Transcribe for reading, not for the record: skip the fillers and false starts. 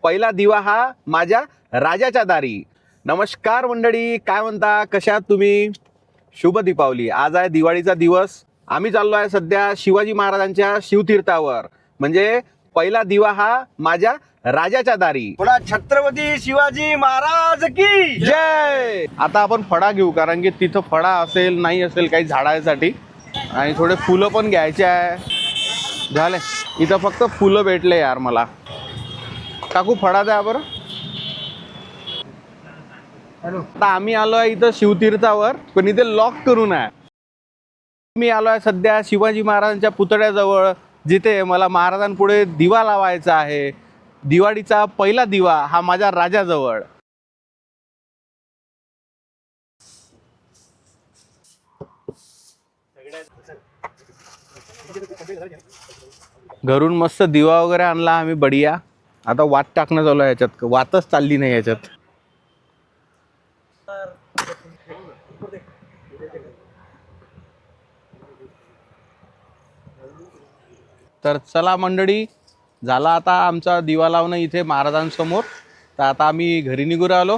पहिला दिवा हा माझ्या राजाच्या दारी। नमस्कार मंडळी, काय म्हणता, कशा आहात तुम्ही? शुभ दीपावली। आज आहे दिवाळीचा दिवस। आम्ही चाललो आहे सध्या शिवाजी महाराजांच्या शिवतीर्थावर, म्हणजे पहिला दिवा हा माझ्या राजाच्या दारी। थोडा छत्रपती शिवाजी महाराज की जय। आता आपण फळा घेऊ, कारण की तिथं फळा असेल नाही असेल काही झाडासाठी, आणि थोडे फुलं पण घ्यायचे आहे। झाले, इथं फक्त फुलं भेटले यार मला। काकू फळा द्या बरं। आता आम्ही आलो आहे इथं शिवतीर्थावर, पण इथे लॉक करून आहे। मी आलो आहे सध्या शिवाजी महाराजांच्या पुतळ्याजवळ, जिथे मला महाराजांपुढे दिवा लावायचा आहे। दिवाळीचा पहिला दिवा हा माझ्या राजाजवळ। घरून मस्त दिवा वगैरे आणला आम्ही बढिया। आता वात टाकणं चालू आहे याच्यात, वातच चालली नाही याच्यात। तर चला मंडळी, झाला आता आमचा दिवा लावणं इथे महाराजांसमोर। तर आता आम्ही घरी निघू राहिलो।